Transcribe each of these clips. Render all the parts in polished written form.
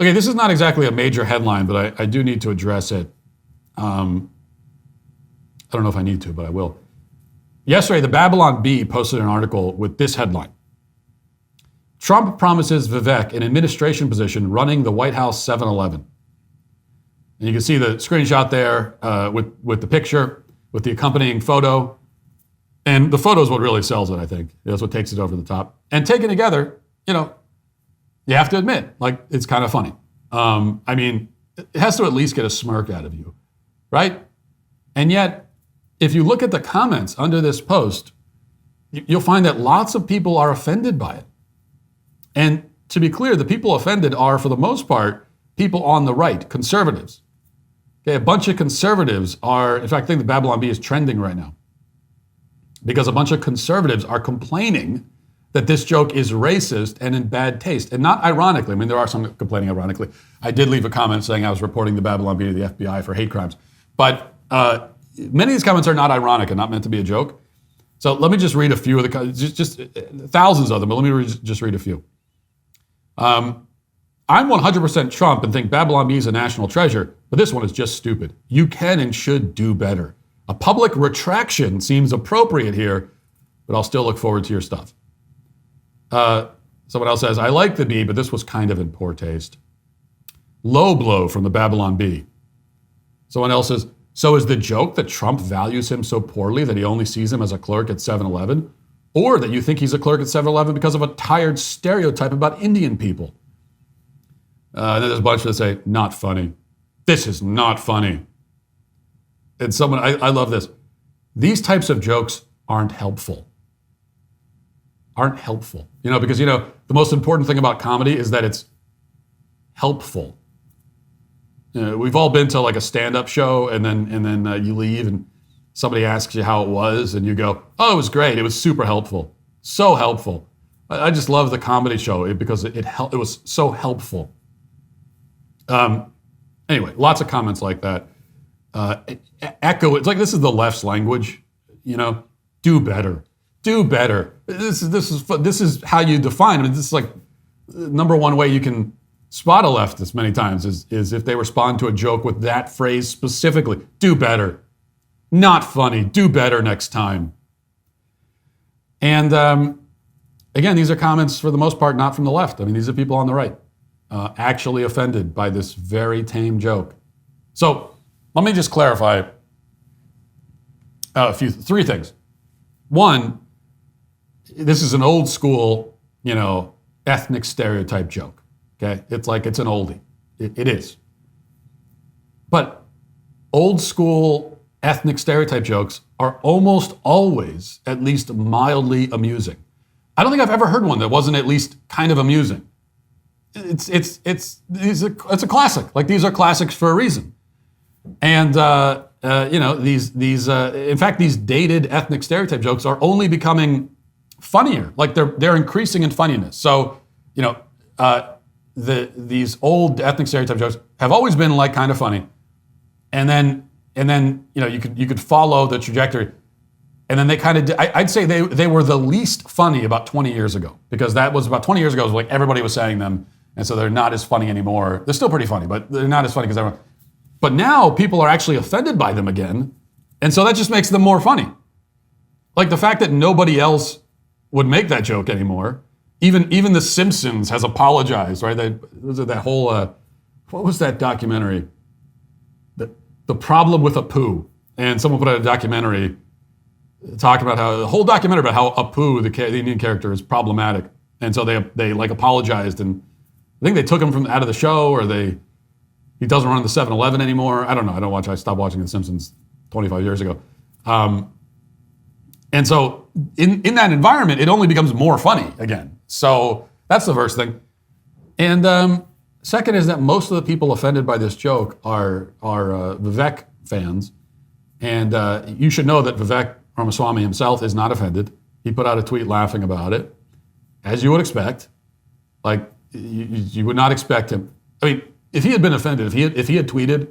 Okay, this is not exactly a major headline, but I do need to address it. I don't know if I need to, but I will. Yesterday, the Babylon Bee posted an article with this headline. Trump promises Vivek an administration position running the White House 7-Eleven. And you can see the screenshot there with the picture, with the accompanying photo. And the photo is what really sells it, I think. That's what takes it over the top. And taken together, you have to admit, it's kind of funny. I mean, it has to at least get a smirk out of you, right? And yet, if you look at the comments under this post, you'll find that lots of people are offended by it. And to be clear, the people offended are, for the most part, people on the right, conservatives. Okay, a bunch of conservatives are, in fact, I think the Babylon Bee is trending right now because a bunch of conservatives are complaining that this joke is racist and in bad taste. And not ironically, I mean, there are some complaining ironically. I did leave a comment saying I was reporting the Babylon Bee to the FBI for hate crimes. But many of these comments are not ironic and not meant to be a joke. So let me just read a few of the, just thousands of them, but let me just read a few. I'm 100% Trump and think Babylon Bee is a national treasure, but this one is just stupid. You can and should do better. A public retraction seems appropriate here, but I'll still look forward to your stuff. Someone else says, I like the Bee, but this was kind of in poor taste. Low blow from the Babylon Bee. Someone else says, so is the joke that Trump values him so poorly that he only sees him as a clerk at 7-Eleven? Or that you think he's a clerk at 7-Eleven because of a tired stereotype about Indian people? And then there's a bunch that say, not funny. This is not funny. And someone, I love this. These types of jokes aren't helpful. Aren't helpful. Because, the most important thing about comedy is that it's helpful. We've all been to like a stand-up show and then you leave and somebody asks you how it was and you go, oh, it was great. It was super helpful. So helpful. I just love the comedy show because it was so helpful. Anyway, lots of comments like that. Echo, it's like this is the left's language, do better. Do better. This is how you define. I mean, this is like number one way you can spot a leftist many times is if they respond to a joke with that phrase specifically. Do better. Not funny. Do better next time. And again, these are comments for the most part not from the left. I mean, these are people on the right actually offended by this very tame joke. So let me just clarify three things. One, this is an old school, ethnic stereotype joke. Okay, it's like it's an oldie. It is. But old school ethnic stereotype jokes are almost always at least mildly amusing. I don't think I've ever heard one that wasn't at least kind of amusing. It's a classic. Like these are classics for a reason. And in fact, these dated ethnic stereotype jokes are only becoming funnier. Like they're increasing in funniness. So these old ethnic stereotype jokes have always been like kind of funny, and then you could follow the trajectory, and then they kind of I'd say they were the least funny about 20 years ago, because that was about 20 years ago. It was like everybody was saying them, and so they're not as funny anymore. They're still pretty funny, but they're not as funny because everyone. But now people are actually offended by them again, and so that just makes them more funny. Like the fact that nobody else would make that joke anymore. Even The Simpsons has apologized, right? That whole, what was that documentary? The Problem with Apu. And someone put out a documentary talking about the whole documentary about how Apu, the Indian character, is problematic. And so they like apologized, and I think they took him out of the show, or he doesn't run the 7-Eleven anymore. I don't know. I stopped watching The Simpsons 25 years ago. And so in that environment, it only becomes more funny again. So that's the first thing. And second is that most of the people offended by this joke are Vivek fans. And you should know that Vivek Ramaswamy himself is not offended. He put out a tweet laughing about it, as you would expect. Like, you would not expect him. I mean, if he had been offended, if he had tweeted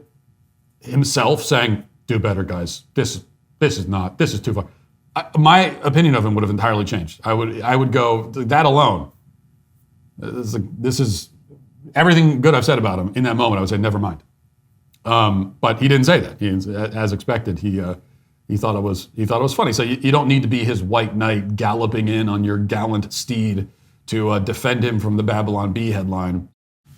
himself saying, do better, guys, this is too far. My opinion of him would have entirely changed. I would go, that alone. This is everything good I've said about him in that moment, I would say never mind. But he didn't say that. As expected, he thought it was funny. So you don't need to be his white knight galloping in on your gallant steed to defend him from the Babylon Bee headline.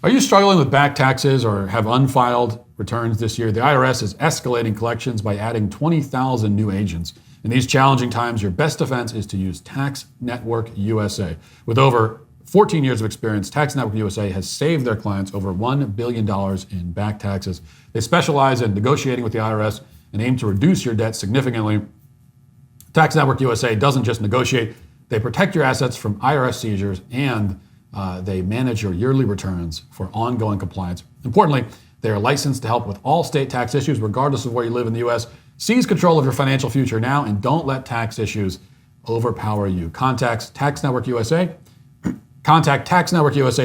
Are you struggling with back taxes or have unfiled returns this year? The IRS is escalating collections by adding 20,000 new agents. In these challenging times, your best defense is to use Tax Network USA. With over 14 years of experience, Tax Network USA has saved their clients over $1 billion in back taxes. They specialize in negotiating with the IRS and aim to reduce your debt significantly. Tax Network USA doesn't just negotiate, they protect your assets from IRS seizures and they manage your yearly returns for ongoing compliance. Importantly, they are licensed to help with all state tax issues, regardless of where you live in the U.S. Seize control of your financial future now and don't let tax issues overpower you. Contact Tax Network USA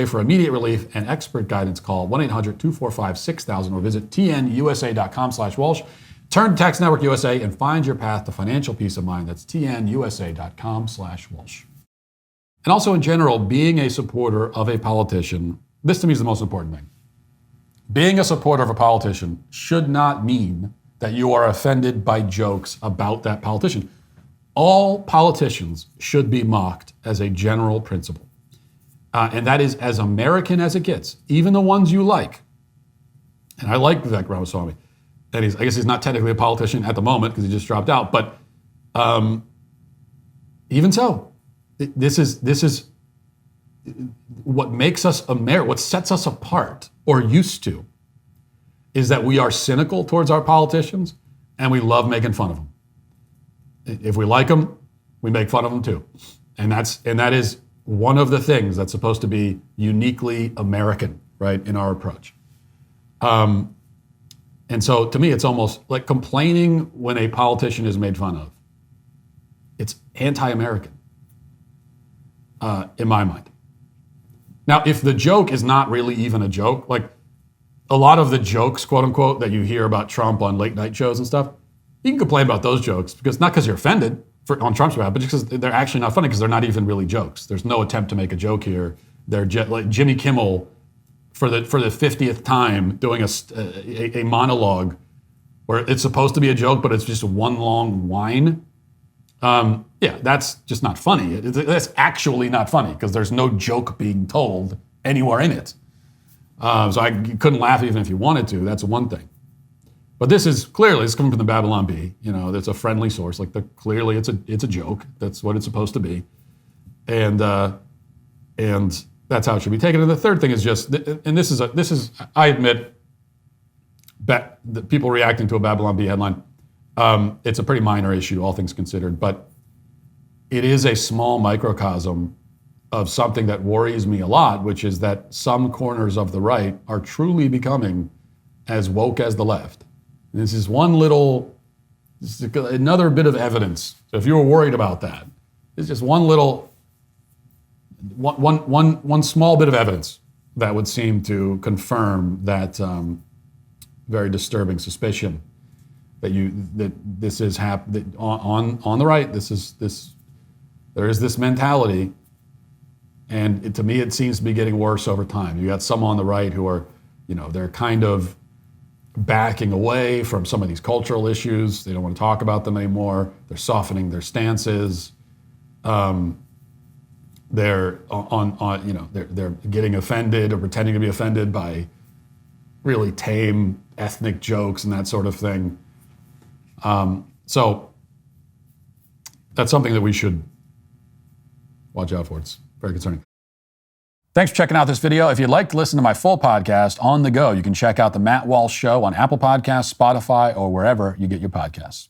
for immediate relief and expert guidance. Call 1-800-245-6000 or visit tnusa.com/Walsh. Turn to Tax Network USA and find your path to financial peace of mind. That's tnusa.com/Walsh. And also in general, being a supporter of a politician, this to me is the most important thing. Being a supporter of a politician should not mean that you are offended by jokes about that politician. All politicians should be mocked as a general principle. And that is as American as it gets, even the ones you like. And I like Vivek Ramaswamy. And I guess he's not technically a politician at the moment because he just dropped out. But even so, this is what makes us American, what sets us apart, or used to, is that we are cynical towards our politicians and we love making fun of them. If we like them, we make fun of them too. And that is one of the things that's supposed to be uniquely American, right, in our approach. And so to me, it's almost like complaining when a politician is made fun of. It's anti-American, in my mind. Now, if the joke is not really even a joke, like a lot of the jokes, quote unquote, that you hear about Trump on late night shows and stuff, you can complain about those jokes not because you're offended on Trump's behalf, but just because they're actually not funny because they're not even really jokes. There's no attempt to make a joke here. They're like Jimmy Kimmel for the 50th time doing a monologue where it's supposed to be a joke, but it's just one long whine. Yeah, that's just not funny. That's actually not funny because there's no joke being told anywhere in it. So you couldn't laugh even if you wanted to. That's one thing. But this is coming from the Babylon Bee. That's a friendly source. Clearly it's a joke. That's what it's supposed to be, and that's how it should be taken. And the third thing is just, and this is I admit, the people reacting to a Babylon Bee headline. It's a pretty minor issue, all things considered, but it is a small microcosm of something that worries me a lot, which is that some corners of the right are truly becoming as woke as the left. And this is another bit of evidence. So if you were worried about that, it's just one small bit of evidence that would seem to confirm that very disturbing suspicion that this is happening on the right. There is this mentality, and to me it seems to be getting worse over time. You got some on the right who are, they're kind of backing away from some of these cultural issues. They don't want to talk about them anymore. They're softening their stances. They're they're getting offended or pretending to be offended by really tame ethnic jokes and that sort of thing. So that's something that we should watch out for. It's very concerning. Thanks for checking out this video. If you'd like to listen to my full podcast on the go, you can check out The Matt Walsh Show on Apple Podcasts, Spotify, or wherever you get your podcasts.